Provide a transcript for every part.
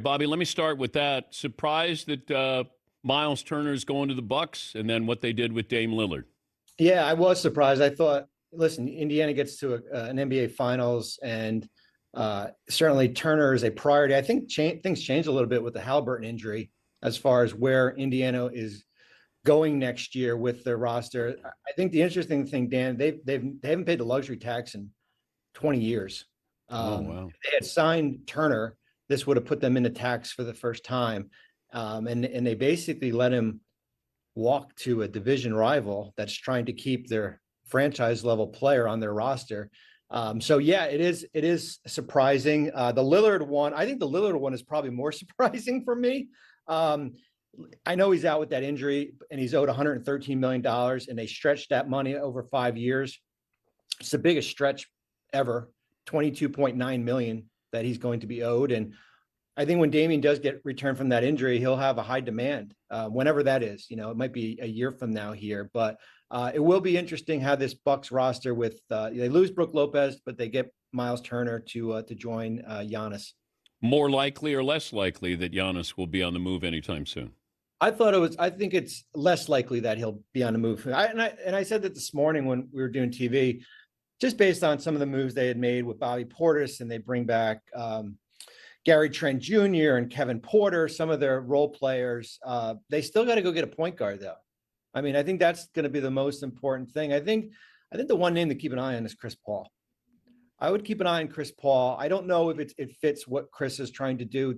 Bobby, let me start with that. Surprised that Myles Turner is going to the Bucks, and then what they did with Dame Lillard. Yeah, I was surprised. I thought, listen, Indiana gets to an NBA Finals, and certainly Turner is a priority. I think things changed a little bit with the Halliburton injury as far as where Indiana is going next year with their roster. I think the interesting thing, Dan, they haven't paid the luxury tax in 20 years. Wow. If they had signed Turner, this would have put them into tax for the first time, and they basically let him walk to a division rival that's trying to keep their franchise level player on their roster. So yeah, it is surprising. The Lillard one, I think the Lillard one is probably more surprising for me. I know he's out with that injury and he's owed $113 million, and they stretched that money over 5 years. It's the biggest stretch ever, $22.9 million that he's going to be owed. And I think when Damian does get returned from that injury, he'll have a high demand, whenever that is. It might be a year from now here, but it will be interesting how this Bucks roster with they lose Brook Lopez, but they get Myles Turner to join Giannis. More likely or less likely that Giannis will be on the move anytime soon? I think it's less likely that he'll be on the move. I said that this morning when we were doing TV, just based on some of the moves they had made with Bobby Portis, and they bring back Gary Trent Jr. and Kevin Porter, some of their role players. They still got to go get a point guard, though. I mean, I think that's going to be the most important thing. I think the one name to keep an eye on is Chris Paul. I would keep an eye on Chris Paul. I don't know if it fits what Chris is trying to do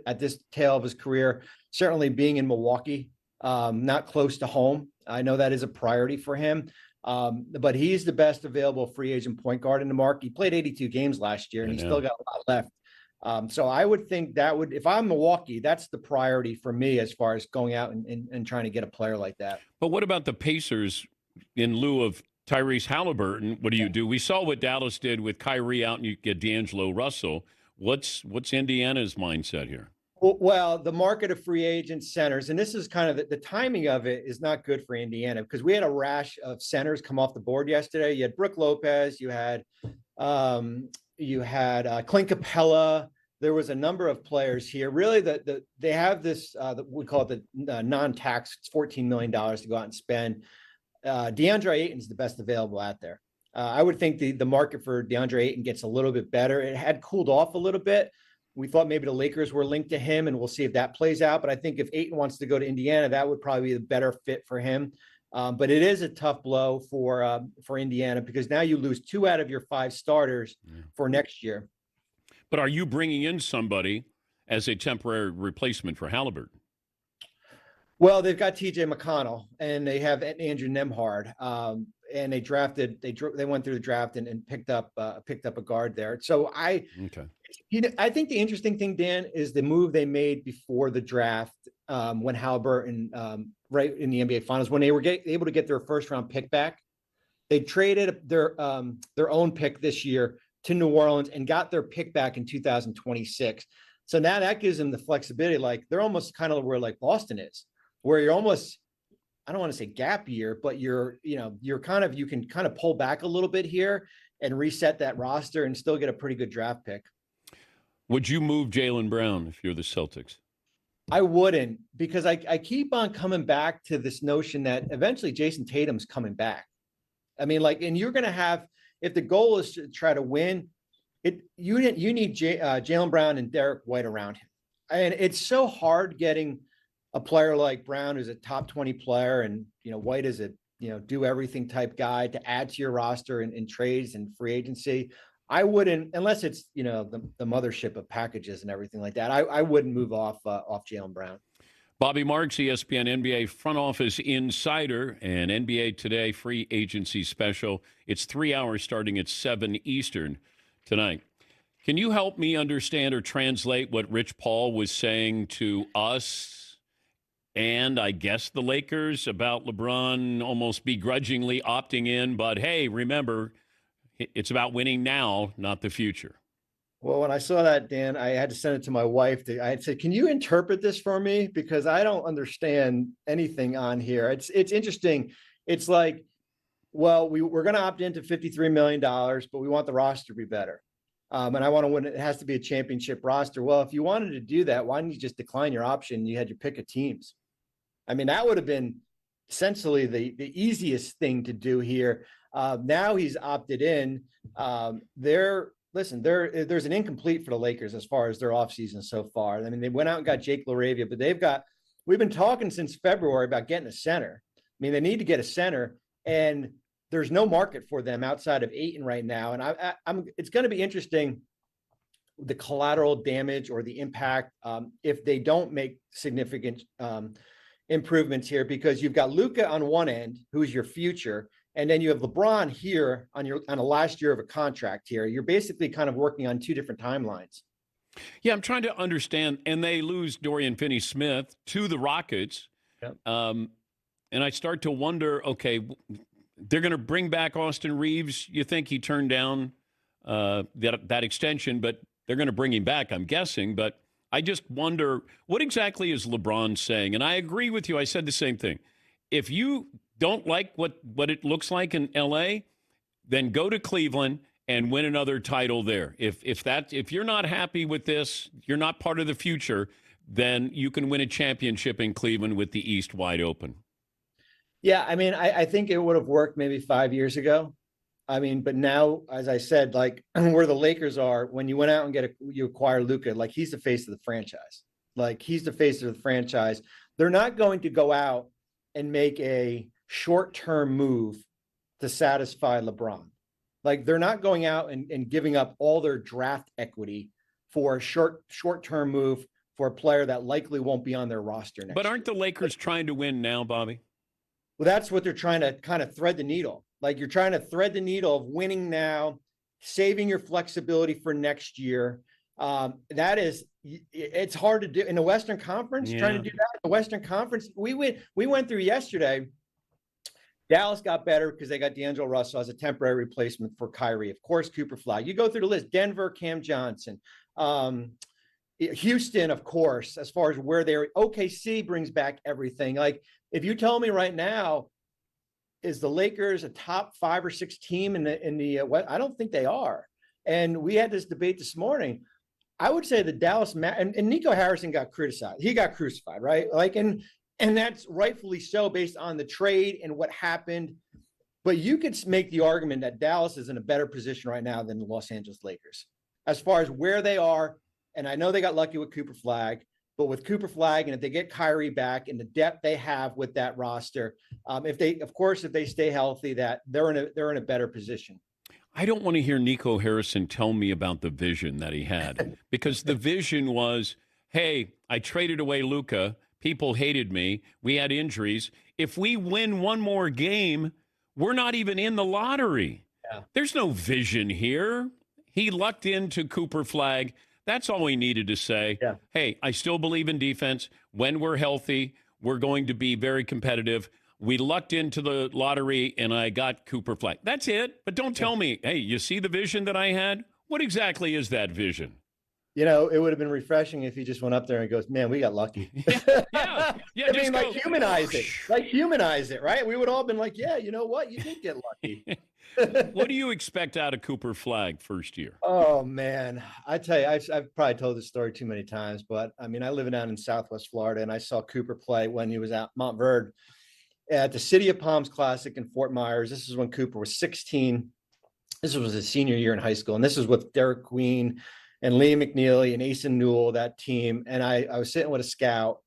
at this tail of his career. Certainly being in Milwaukee, not close to home. I know that is a priority for him. But he's the best available free agent point guard in the market. He played 82 games last year, and he's still got a lot left. So I would think if I'm Milwaukee, that's the priority for me as far as going out and trying to get a player like that. But what about the Pacers in lieu of Tyrese Halliburton? What do you do? We saw what Dallas did with Kyrie out, and you get D'Angelo Russell. What's Indiana's mindset here? Well, the market of free agent centers, and this is kind of the timing of it is not good for Indiana, because we had a rash of centers come off the board yesterday. You had Brook Lopez, you had Clint Capella. There was a number of players here. Really, they have this we call it the non-tax. It's $14 million to go out and spend. DeAndre Ayton's the best available out there. I would think the market for DeAndre Ayton gets a little bit better. It had cooled off a little bit. We thought maybe the Lakers were linked to him, and we'll see if that plays out. But I think if Ayton wants to go to Indiana, that would probably be the better fit for him. But it is a tough blow for Indiana, because now you lose 2 out of your 5 starters for next year. But are you bringing in somebody as a temporary replacement for Halliburton? Well, they've got T.J. McConnell, and they have Andrew Nembhard, and they went through the draft and picked up a guard there. So I think the interesting thing, Dan, is the move they made before the draft, when Halliburton, right in the NBA Finals, when they were able to get their first round pick back. They traded their own pick this year to New Orleans and got their pick back in 2026. So now that gives them the flexibility. Like, they're almost kind of where like Boston is, where you're almost, I don't want to say gap year, but you can kind of pull back a little bit here and reset that roster and still get a pretty good draft pick. Would you move Jaylen Brown if you're the Celtics? I wouldn't, because I keep on coming back to this notion that eventually Jason Tatum's coming back. I mean, and you're going to have, if the goal is to try to win, you need Jaylen Brown and Derek White around him. And it's so hard getting a player like Brown, who's a top 20 player, and White is a do everything type guy, to add to your roster in trades and free agency. I wouldn't, unless it's the mothership of packages and everything like that. I wouldn't move off Jaylen Brown. Bobby Marks, ESPN NBA front office insider, and NBA Today free agency special. It's 3 hours starting at 7 Eastern tonight. Can you help me understand or translate what Rich Paul was saying to us and I guess the Lakers about LeBron almost begrudgingly opting in? But hey, remember, it's about winning now, not the future. Well, when I saw that, Dan, I had to send it to my wife. I had said, can you interpret this for me? Because I don't understand anything on here. It's interesting. It's like, well, we're going to opt into $53 million, but we want the roster to be better. And I want to win. It has to be a championship roster. Well, if you wanted to do that, why didn't you just decline your option? You had your pick of teams. I mean, that would have been essentially the easiest thing to do here. Now he's opted in. There's an incomplete for the Lakers as far as their offseason so far. I mean, they went out and got Jake LaRavia, but we've been talking since February about getting a center. I mean, they need to get a center, and there's no market for them outside of Ayton right now. And it's going to be interesting, the collateral damage or the impact if they don't make significant improvements here, because you've got Luka on one end, who's your future, and then you have LeBron here on a last year of a contract here. You're basically kind of working on two different timelines. Yeah, I'm trying to understand. And they lose Dorian Finney-Smith to the Rockets. Yep. And I start to wonder, okay, they're going to bring back Austin Reeves. You think he turned down that extension, but they're going to bring him back, I'm guessing. But I just wonder, what exactly is LeBron saying? And I agree with you. I said the same thing. If you don't like what it looks like in L.A., then go to Cleveland and win another title there. If you're not happy with this, you're not part of the future, then you can win a championship in Cleveland with the East wide open. Yeah, I mean, I think it would have worked maybe 5 years ago. I mean, but now, as I said, like where the Lakers are, when you went out and you acquire Luka, like he's the face of the franchise. Like he's the face of the franchise. They're not going to go out and make a short-term move to satisfy LeBron. Like they're not going out and giving up all their draft equity for a short-term move for a player that likely won't be on their roster next But aren't year. the Lakers trying to win now, Bobby? Well, that's what they're trying to kind of thread the needle. Like you're trying to thread the needle of winning now, saving your flexibility for next year. It's hard to do in the Western Conference. Yeah. Trying to do that in the Western Conference, we went through yesterday. Dallas got better because they got D'Angelo Russell as a temporary replacement for Kyrie. Of course, Cooper Flagg. You go through the list: Denver, Cam Johnson, Houston, of course. As far as where they're, OKC brings back everything. Like if you tell me right now, is the Lakers a top 5 or 6 team in the West? I don't think they are. And we had this debate this morning. I would say the Dallas and Nico Harrison got criticized. He got crucified, right? Like, and that's rightfully so based on the trade and what happened. But you could make the argument that Dallas is in a better position right now than the Los Angeles Lakers as far as where they are. And I know they got lucky with Cooper Flagg. But with Cooper Flagg, and if they get Kyrie back and the depth they have with that roster, if they stay healthy, that they're in a better position. I don't want to hear Nico Harrison tell me about the vision that he had, because the vision was, hey, I traded away Luka. People hated me. We had injuries. If we win one more game, we're not even in the lottery. Yeah. There's no vision here. He lucked into Cooper Flagg. That's all he needed to say. Yeah. Hey, I still believe in defense. When we're healthy, we're going to be very competitive. We lucked into the lottery, and I got Cooper Flagg. That's it. But don't tell me, hey, you see the vision that I had? What exactly is that vision? You know, it would have been refreshing if he just went up there and goes, man, we got lucky. yeah. I mean, like humanize it. Like humanize it, right? We would all been like, yeah, you know what? You did get lucky. What do you expect out of Cooper Flagg first year? Oh, man. I tell you, I've probably told this story too many times, but I mean, I live down in Southwest Florida, and I saw Cooper play when he was at Montverde at the City of Palms Classic in Fort Myers. This is when Cooper was 16. This was his senior year in high school. And this is with Derek Queen and Liam McNeely and Asen Newell, that team. And I was sitting with a scout,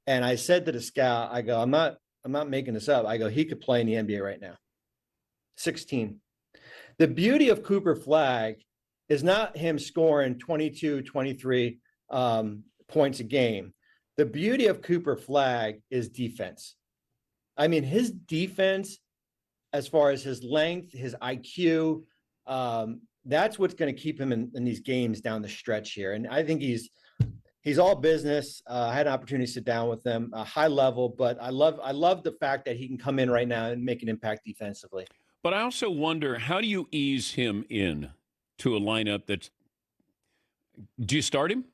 and I said to the scout, I go, I'm not making this up. I go, he could play in the NBA right now. 16. The beauty of Cooper Flagg is not him scoring 22, 23 points a game. The beauty of Cooper Flagg is defense. I mean, his defense, as far as his length, his IQ, that's what's going to keep him in these games down the stretch here. And I think he's all business. I had an opportunity to sit down with him, high level, but I love the fact that he can come in right now and make an impact defensively. But I also wonder, how do you ease him in to a lineup do you start him?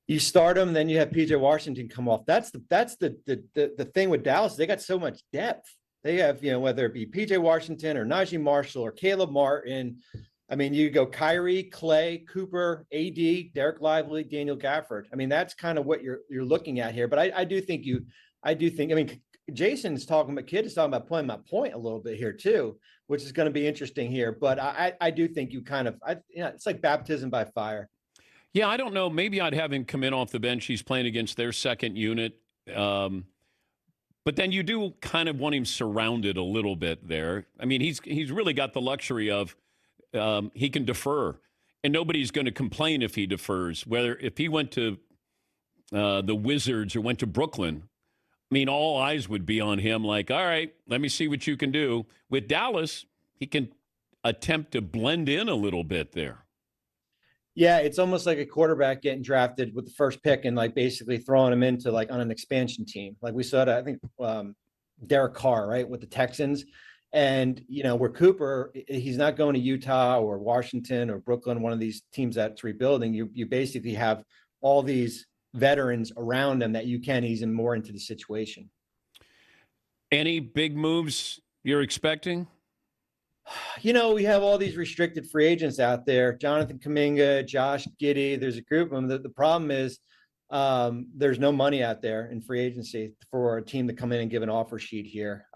You start him, then you have PJ Washington come off. That's the thing with Dallas. They got so much depth. They have, whether it be PJ Washington or Najee Marshall or Caleb Martin, I mean, you go Kyrie, Clay, Cooper, AD, Derek Lively, Daniel Gafford. I mean, that's kind of what you're looking at here. But I do think I mean, Jason's talking about, Kid is talking about playing my point a little bit here too, which is going to be interesting here. But I do think you kind of, it's like baptism by fire. Yeah, I don't know. Maybe I'd have him come in off the bench. He's playing against their second unit. But then you do kind of want him surrounded a little bit there. I mean, he's really got the luxury of he can defer, and nobody's going to complain if he defers. Whether if he went to the Wizards or went to Brooklyn, I mean, all eyes would be on him like, all right, let me see what you can do. With Dallas, he can attempt to blend in a little bit there. Yeah, it's almost like a quarterback getting drafted with the first pick and like basically throwing him into like on an expansion team. Like we saw that, I think Derek Carr, right, with the Texans. And, where Cooper, he's not going to Utah or Washington or Brooklyn, one of these teams that's rebuilding. You basically have all these veterans around him that you can ease him more into the situation. Any big moves you're expecting? We have all these restricted free agents out there. Jonathan Kuminga, Josh Giddey. There's a group of them. The problem is there's no money out there in free agency for a team to come in and give an offer sheet here.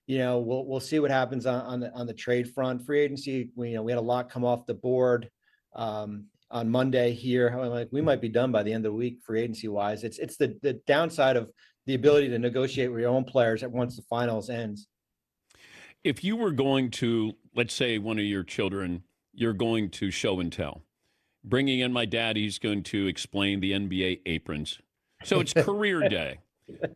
We'll see what happens on the trade front. Free agency, we had a lot come off the board on Monday here. Like we might be done by the end of the week, free agency wise. It's the downside of the ability to negotiate with your own players once the finals ends. If you were going to, let's say one of your children, you're going to show and tell, bringing in my dad, he's going to explain the NBA aprons. So it's career day.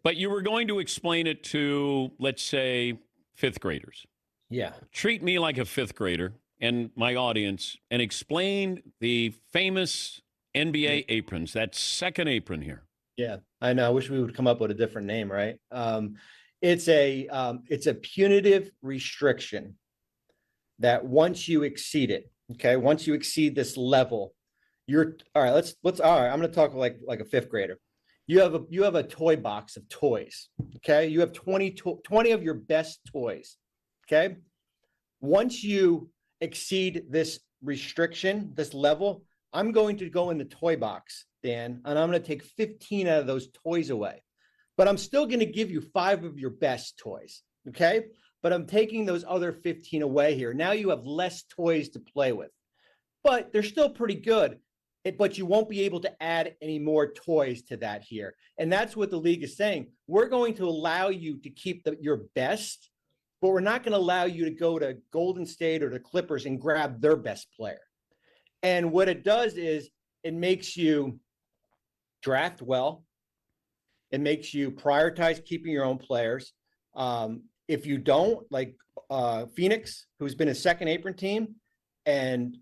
But you were going to explain it to, let's say, fifth graders. Yeah. Treat me like a fifth grader and my audience and explain the famous NBA aprons, that second apron here. Yeah, I know. I wish we would come up with a different name, right? It's a punitive restriction that once you exceed it, okay, once you exceed this level, you're all right. Let's all right. I'm going to talk like a fifth grader. You have a toy box of toys. Okay. You have 20 of your best toys. Okay. Once you exceed this restriction, this level, I'm going to go in the toy box, Dan, and I'm going to take 15 out of those toys away. But I'm still going to give you 5 of your best toys. Okay. But I'm taking those other 15 away here. Now you have less toys to play with, but they're still pretty good. But you won't be able to add any more toys to that here. And that's what the league is saying. We're going to allow you to keep your best, but we're not going to allow you to go to Golden State or the Clippers and grab their best player. And what it does is it makes you draft well. It makes you prioritize keeping your own players. If you don't, like Phoenix, who's been a second apron team and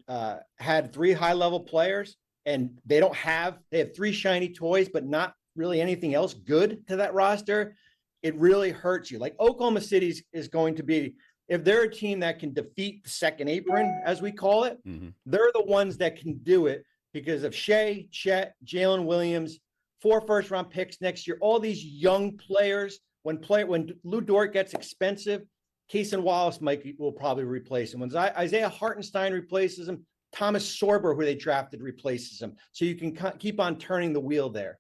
had 3 high-level players, and they have 3 shiny toys, but not really anything else good to that roster, it really hurts you. Like Oklahoma City is going to be, if they're a team that can defeat the second apron, as we call it, they're the ones that can do it because of Shea, Chet, Jalen Williams, 4 first-round picks next year. All these young players, when Lou Dort gets expensive, Cason Wallace will probably replace him. When Isaiah Hartenstein replaces him, Thomas Sorber, who they drafted, replaces him. So you can keep on turning the wheel there.